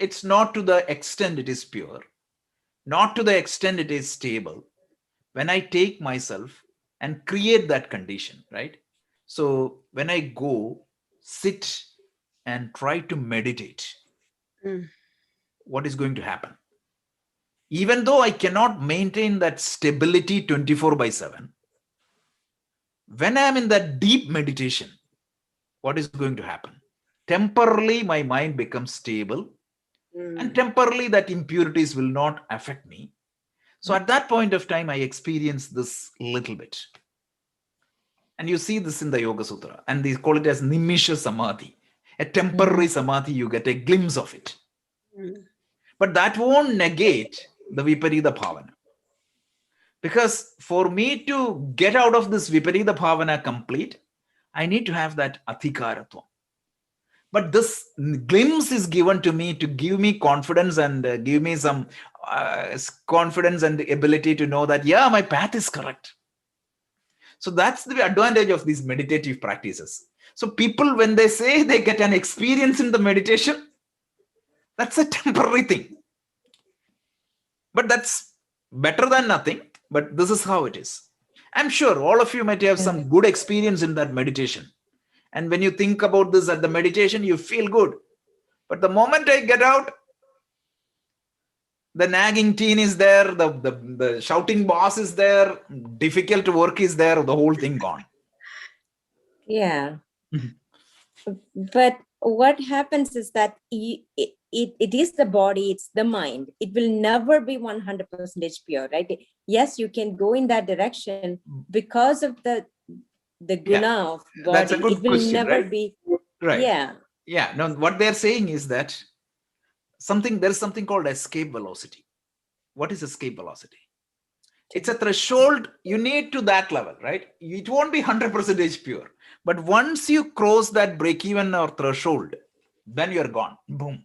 it's not to the extent it is pure, not to the extent it is stable, when I take myself and create that condition, right? So when I go, sit and try to meditate, what is going to happen? Even though I cannot maintain that stability 24/7, when I am in that deep meditation, what is going to happen? Temporarily, my mind becomes stable, and temporarily that impurities will not affect me. So at that point of time, I experience this little bit. And you see this in the Yoga Sutra, and they call it as Nimisha Samadhi. A temporary samadhi, you get a glimpse of it. But that won't negate the Viparita Bhavana. Because for me to get out of this Viparita Bhavana complete, I need to have that Adhikaratva. But this glimpse is given to me to give me confidence and give me some confidence and the ability to know that, yeah, my path is correct. So that's the advantage of these meditative practices. So people, when they say they get an experience in the meditation, that's a temporary thing. But that's better than nothing. But this is how it is. I'm sure all of you might have some good experience in that meditation. And when you think about this at the meditation, you feel good. But the moment I get out, the nagging teen is there, the shouting boss is there, difficult work is there, the whole thing gone. Yeah. But what happens is that it is the body, it's the mind. It will never be 100% pure, right? Yes, you can go in that direction because of the guna of body. That's a good it will question, never right? be. Right. Yeah. Yeah. Now, what they're saying is that there's something called escape velocity. What is escape velocity? It's a threshold. You need to that level, right? It won't be 100% pure. But once you cross that break-even or threshold, then you're gone. Boom.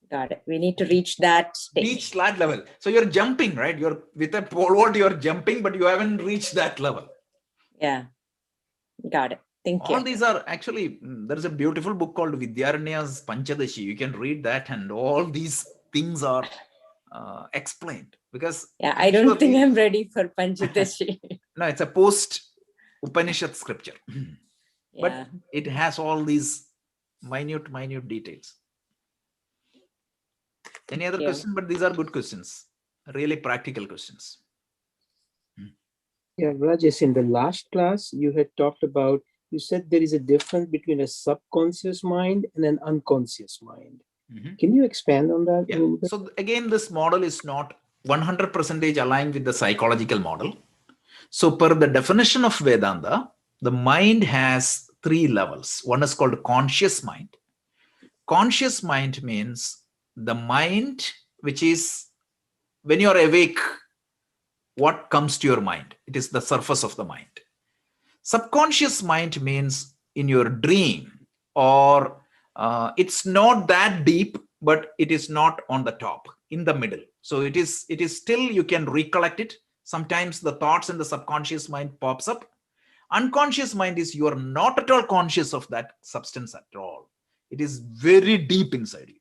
Got it. We need to reach that state. Reach that level. So you're jumping, right? You're with a pole vault, you're jumping, but you haven't reached that level. Yeah. Got it. Thank you. All these are actually, there's a beautiful book called Vidyaranya's Panchadashi. You can read that, and all these things are explained. Because yeah, I don't think I'm ready for Panchadashi. No, it's a post Upanishad scripture. Yeah. But it has all these minute details. Any other question? But these are good questions, really practical questions. Yeah, Rajesh, in the last class, you had talked about, you said there is a difference between a subconscious mind and an unconscious mind. Can you expand on that? Yeah. So again, this model is not 100% aligned with the psychological model. So per the definition of Vedanta, the mind has 3 levels. One is called conscious mind. Conscious mind means the mind, which is when you're awake, what comes to your mind? It is the surface of the mind. Subconscious mind means in your dream, or it's not that deep, but it is not on the top, in the middle. So it is still, you can recollect it. Sometimes the thoughts in the subconscious mind pops up. Unconscious mind is you are not at all conscious of that substance at all. It is very deep inside you.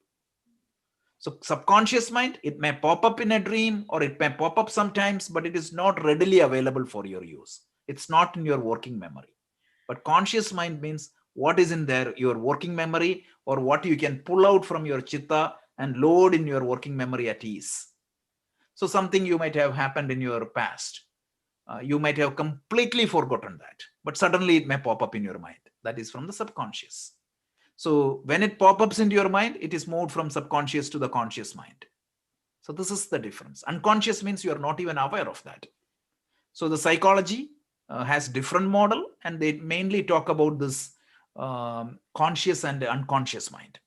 So subconscious mind, it may pop up in a dream or it may pop up sometimes, but it is not readily available for your use. It's not in your working memory. But conscious mind means what is in there, your working memory, or what you can pull out from your chitta and load in your working memory at ease. So something you might have happened in your past. You might have completely forgotten that, but suddenly it may pop up in your mind. That is from the subconscious. So when it pop-ups into your mind, it is moved from subconscious to the conscious mind. So this is the difference. Unconscious means you are not even aware of that. So the psychology has different model, and they mainly talk about this conscious and unconscious mind.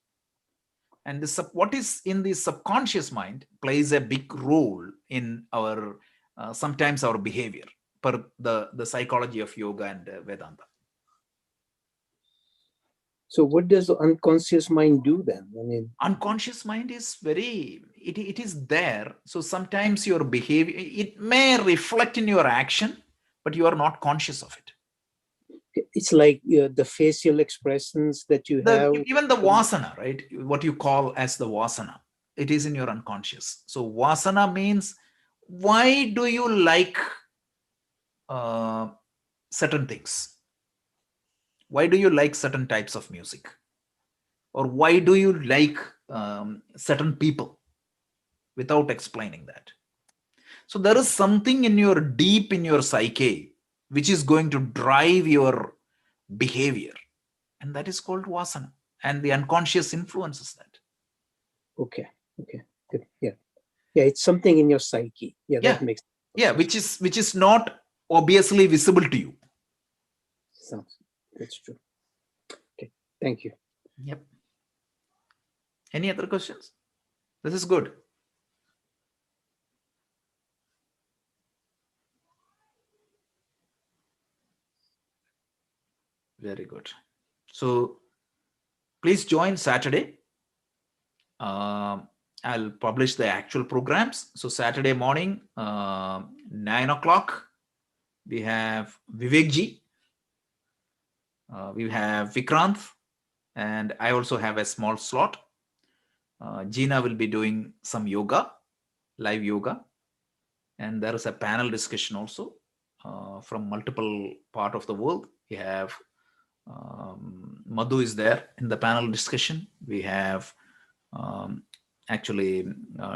And this, what is in the subconscious mind plays a big role in our sometimes our behavior per the psychology of yoga and Vedanta. So what does the unconscious mind do then? I mean, unconscious mind is very, it is there. So sometimes your behavior, it may reflect in your action, but you are not conscious of it. it's like the facial expressions that you have. Even the vasana, right? What you call as the vasana, it is in your unconscious. So vasana means, why do you like certain things? Why do you like certain types of music? Or why do you like certain people, without explaining that? So there is something in your deep in your psyche which is going to drive your behavior, and that is called vasana, and the unconscious influences that. Okay. Good. Yeah, it's something in your psyche. That makes sense. which is not obviously visible to you. That's true. Okay, thank you. Yep. Any other questions? This is good. Very good. So please join Saturday. I'll publish the actual programs. So Saturday morning, 9 o'clock, we have Vivekji, we have Vikrant, and I also have a small slot. Gina will be doing some yoga, live yoga, and there is a panel discussion also from multiple part of the world. We have Madhu is there in the panel discussion. We have actually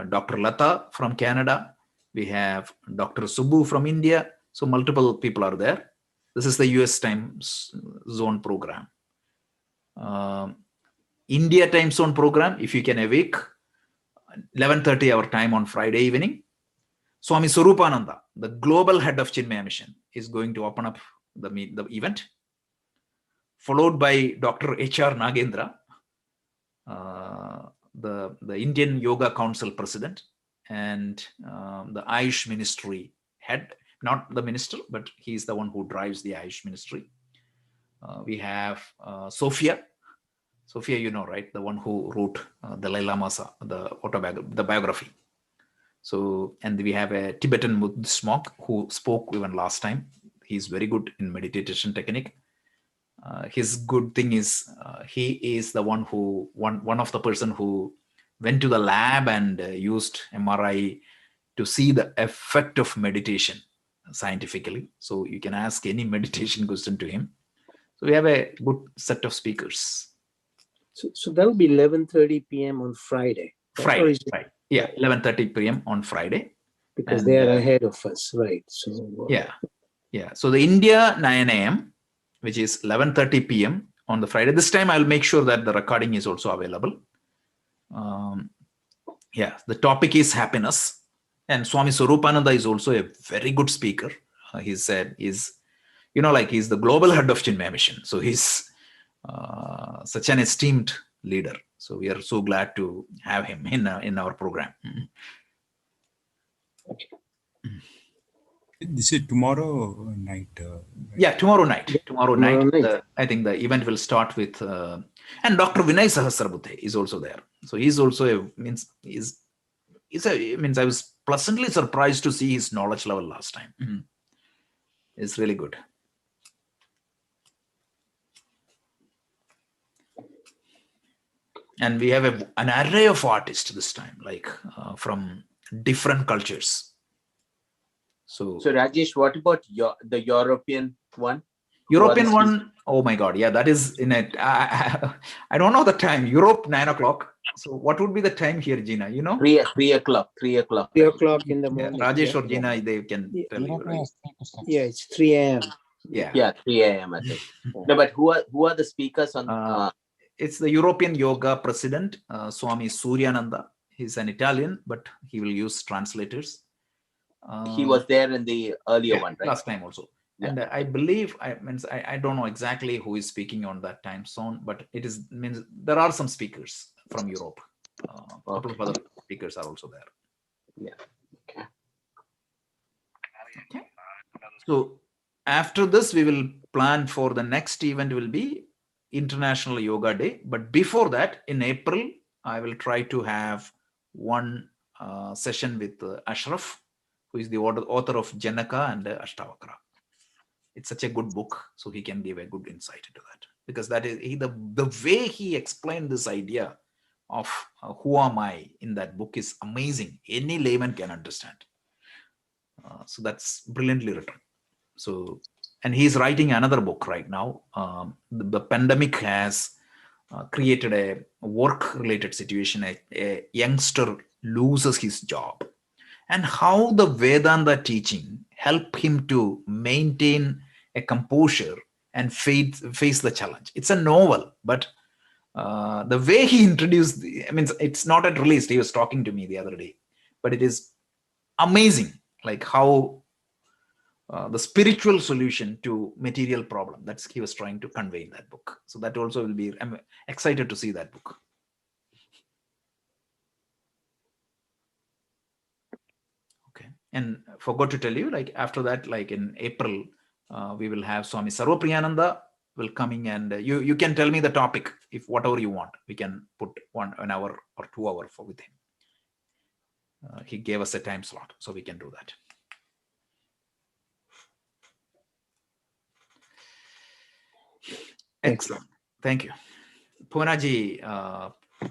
Dr. Lata from Canada. We have Dr. Subbu from India. So multiple people are there. This is the US time zone program. India time zone program, if you can awake, 11:30 our time on Friday evening. Swami Swarupananda, the global head of Chinmaya Mission, is going to open up the event, followed by Dr. H.R. Nagendra, the Indian Yoga Council president, and the Ayush Ministry head, not the minister, but he's the one who drives the Ayush Ministry. We have Sophia, you know, right? The one who wrote the Dalai Lama's the biography. So, and we have a Tibetan Buddhist monk who spoke even last time. He's very good in meditation technique. His good thing is he is the one of the person who went to the lab and used MRI to see the effect of meditation scientifically. So you can ask any meditation question to him. So we have a good set of speakers. So that will be 11:30 p.m. on Friday. Right? Friday, right? Yeah, 11:30 p.m. on Friday. Because they are ahead of us, right? So yeah. So the India 9 a.m., which is 11:30 p.m. on the Friday. This time I'll make sure that the recording is also available. The topic is happiness, and Swami Swarupananda is also a very good speaker. He said he's the global head of Chinmaya Mission, so he's such an esteemed leader. So we are so glad to have him in our program. This is tomorrow night. Tomorrow night. I think the event will start with and Dr. Vinay Sahasrabuddhe is also there. So he's also I was pleasantly surprised to see his knowledge level last time. It's really good. And we have an array of artists this time, like from different cultures. So Rajesh, what about the European one? European one, oh my God, yeah, that is in it. I don't know the time. Europe 9 o'clock. So what would be the time here, Gina? You know, 3 o'clock. 3 o'clock in the morning. Rajesh or Gina, they can tell you, right? Yeah, it's 3 a.m. Yeah, 3 a.m. I think. No, but who are the speakers on? It's the European Yoga president, Swami Suryananda. He's an Italian, but he will use translators. He was there in the earlier one, right? Last time also. Yeah. And I believe, I don't know exactly who is speaking on that time zone, but means there are some speakers from Europe. A couple of other speakers are also there. Yeah. Okay. So after this, we will plan for the next event will be International Yoga Day. But before that, in April, I will try to have one session with Ashraf, who is the author of Janaka and Ashtavakra. It's such a good book, so he can give a good insight into that. Because that is the way he explained this idea of who am I in that book is amazing. Any layman can understand. So that's brilliantly written. So, and he's writing another book right now. The pandemic has created a work-related situation. A youngster loses his job, and how the Vedanta teaching help him to maintain a composure and face the challenge. It's a novel, but the way he introduced, it's not at release. He was talking to me the other day, but it is amazing, like how the spiritual solution to material problem that's he was trying to convey in that book. So that also will be, I'm excited to see that book. Okay, and forgot to tell you, like after that, like in April, we will have Swami Sarvapriyananda will coming, and you can tell me the topic. If whatever you want, we can put 1 hour or 2 hours for with him. He gave us a time slot, so we can do that. Excellent. Thank you. Poonaji,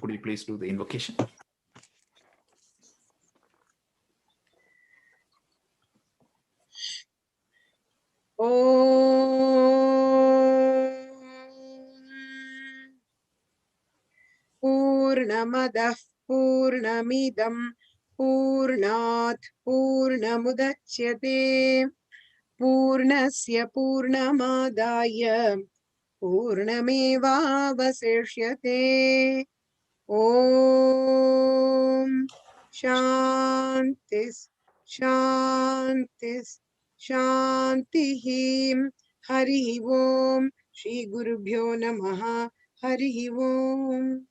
could you please do the invocation? Purnamadah Purnamidam Purnat Purnamudachyate Purnasya Purnamadaya Purnamevavasishyate. Om Shantis Shantis Shantihim Hari Om Shri Gurubhyo Namaha Hari Om.